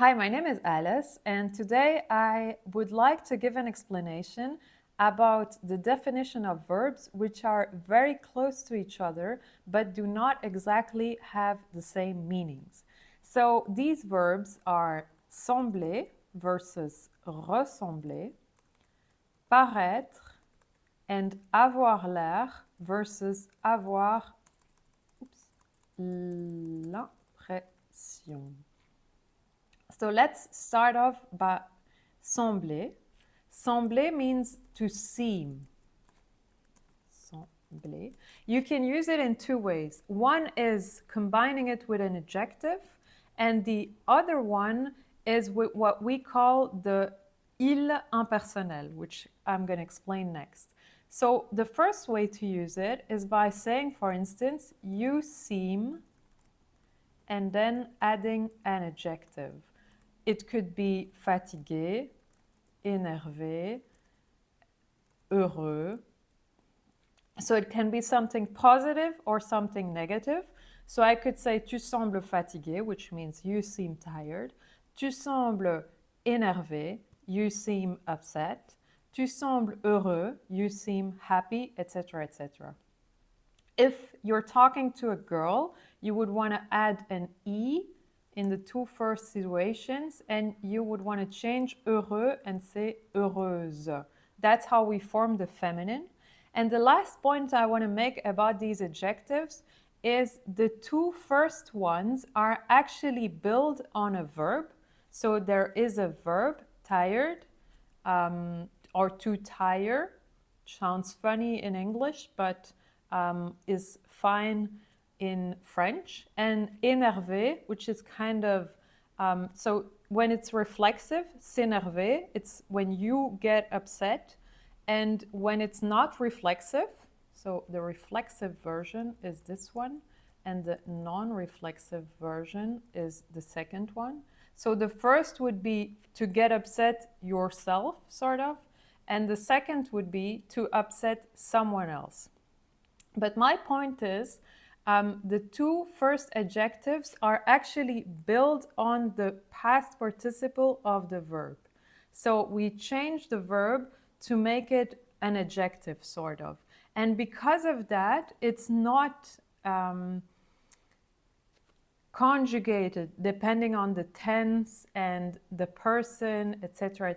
Hi, my name is Alice, and today I would like to give an explanation about the definition of verbs which are very close to each other but do not exactly have the same meanings. So these verbs are sembler versus ressembler, paraître, and avoir l'air versus avoir l'impression. So let's start off by sembler. Sembler means to seem. Sembler. You can use it in two ways. One is combining it with an adjective, and the other one is with what we call the il impersonnel, which I'm going to explain next. So the first way to use it is by saying, for instance, you seem, and then adding an adjective. It could be fatigué, énervé, heureux. So it can be something positive or something negative. So I could say tu sembles fatigué, which means you seem tired. Tu sembles énervé, you seem upset. Tu sembles heureux, you seem happy, etc., etc. If you're talking to a girl, you would want to add an E in the two first situations, and you would want to change heureux and say heureuse. That's how we form the feminine. And the last point I want to make about these adjectives is the two first ones are actually built on a verb. So there is a verb, tired, or to tire. Sounds funny in English, but is fine in French, and énervé, which is kind of, so when it's reflexive, s'énerver, it's when you get upset, and when it's not reflexive, so the reflexive version is this one, and the non-reflexive version is the second one. So the first would be to get upset yourself, sort of, and the second would be to upset someone else. But my point is, the two first adjectives are actually built on the past participle of the verb. So we change the verb to make it an adjective, sort of. And because of that, it's not conjugated depending on the tense and the person, etc.,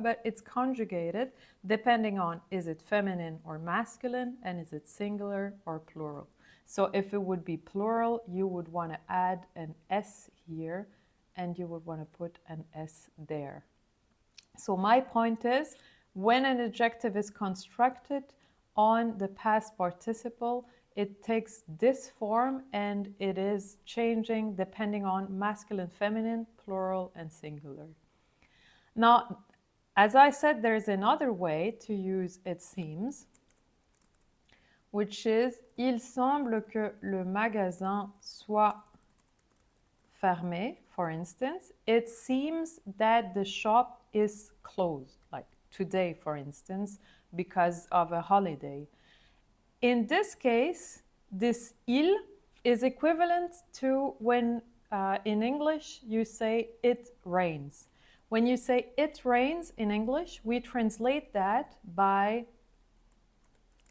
but it's conjugated depending on is it feminine or masculine, and is it singular or plural. So if it would be plural, you would want to add an S here, and you would want to put an S there. So my point is, when an adjective is constructed on the past participle, it takes this form, and it is changing depending on masculine, feminine, plural, and singular. Now, as I said, there's another way to use it seems, which is il semble que le magasin soit fermé, for instance. It seems that the shop is closed, like today, for instance, because of a holiday. In this case, this il is equivalent to when in English you say it rains. When you say it rains in English, we translate that by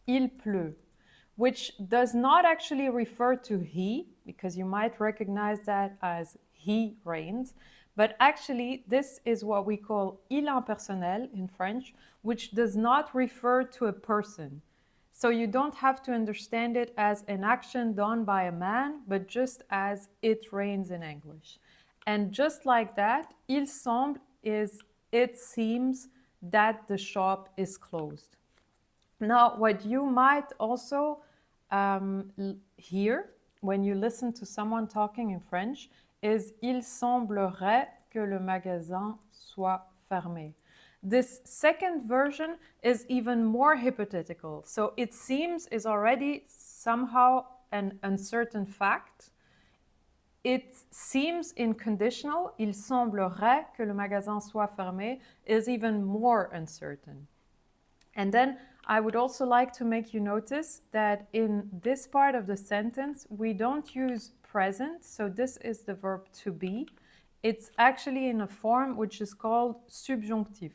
il pleut, which does not actually refer to he, because you might recognize that as he rains, but actually this is what we call il impersonnel in French, which does not refer to a person. So you don't have to understand it as an action done by a man, but just as it rains in English. And just like that, il semble is it seems that the shop is closed. Now, what you might also hear when you listen to someone talking in French is il semblerait que le magasin soit fermé. This second version is even more hypothetical. So it seems is already somehow an uncertain fact. It seems in conditional, il semblerait que le magasin soit fermé, is even more uncertain. And then I would also like to make you notice that in this part of the sentence, we don't use present. So this is the verb to be. it's actually in a form which is called subjunctif.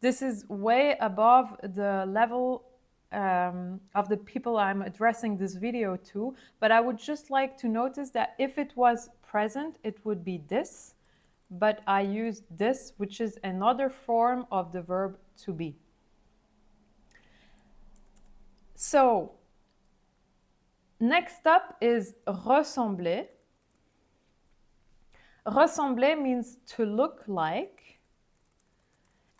This is way above the level of the people I'm addressing this video to, but I would just like to notice that if it was present, it would be this, but I used this, which is another form of the verb to be. So, next up is ressembler. Ressembler means to look like,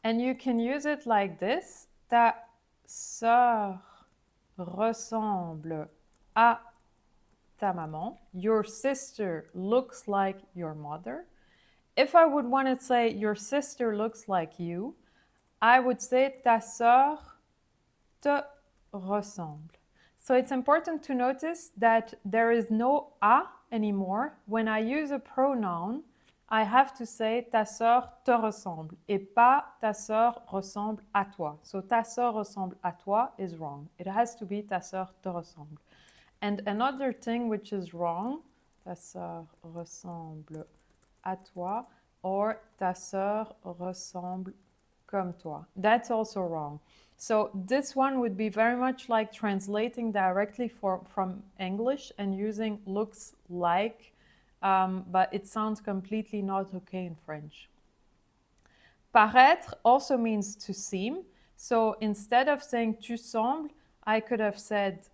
and you can use it like this. Ta sœur ressemble à ta maman. Your sister looks like your mother. If I would want to say your sister looks like you, I would say ta sœur te ressemble. So it's important to notice that there is no a anymore. When I use a pronoun, I have to say ta sœur te ressemble et pas ta sœur ressemble à toi. So ta sœur ressemble à toi is wrong. It has to be ta sœur te ressemble. And another thing which is wrong, ta sœur ressemble à toi or ta sœur ressemble comme toi. That's also wrong. So this one would be very much like translating directly from English and using looks like, but it sounds completely not okay in French. Paraître also means to seem. So instead of saying tu sembles, I could have said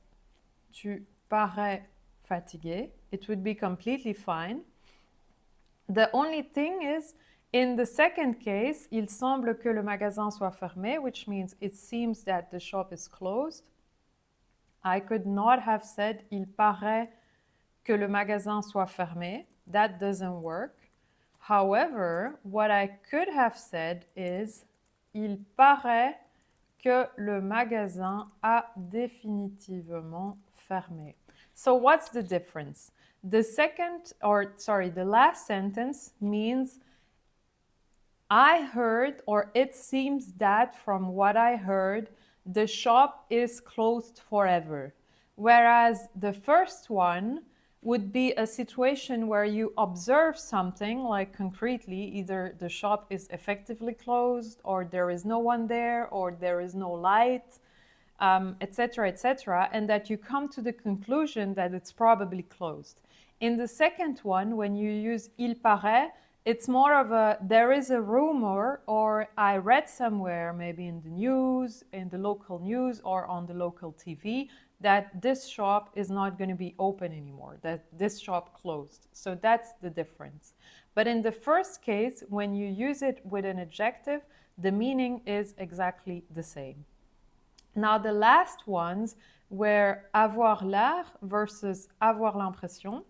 tu parais fatigué. It would be completely fine. The only thing is, in the second case, il semble que le magasin soit fermé, which means it seems that the shop is closed. I could not have said il paraît que le magasin soit fermé. That doesn't work. However, what I could have said is il paraît que le magasin a définitivement fermé. So what's the difference? The last sentence means I heard, or it seems that from what I heard, the shop is closed forever. Whereas the first one would be a situation where you observe something, like concretely, either the shop is effectively closed, or there is no one there, or there is no light, etc., etc., and that you come to the conclusion that it's probably closed. In the second one, when you use il paraît, it's more of a, there is a rumor, or I read somewhere, maybe in the news, in the local news, or on the local TV, that this shop is not going to be open anymore, that this shop closed. So that's the difference. But in the first case, when you use it with an adjective, the meaning is exactly the same. Now the last ones were avoir l'air versus avoir l'impression.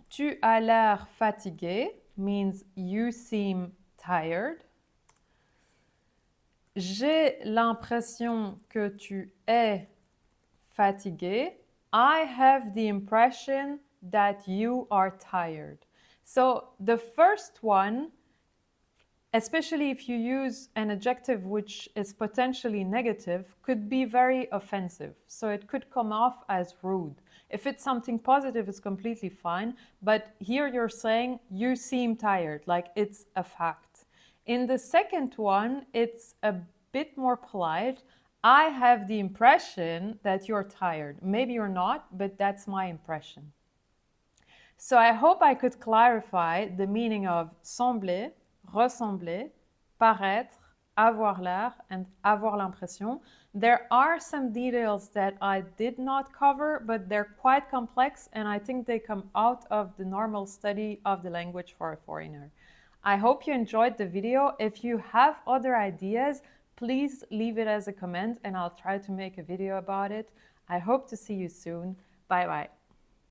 Tu as l'air fatigué means you seem tired. J'ai l'impression que tu es fatigué. I have the impression that you are tired. So the first one, especially if you use an adjective which is potentially negative, could be very offensive. So it could come off as rude. If it's something positive, it's completely fine. But here you're saying you seem tired, like it's a fact. In the second one, it's a bit more polite. I have the impression that you're tired. Maybe you're not, but that's my impression. So I hope I could clarify the meaning of sembler, ressembler, paraître, avoir l'air, and avoir l'impression. There are some details that I did not cover, but they're quite complex, and I think they come out of the normal study of the language for a foreigner. I hope you enjoyed the video. If you have other ideas, please leave it as a comment and I'll try to make a video about it. I hope to see you soon. Bye bye.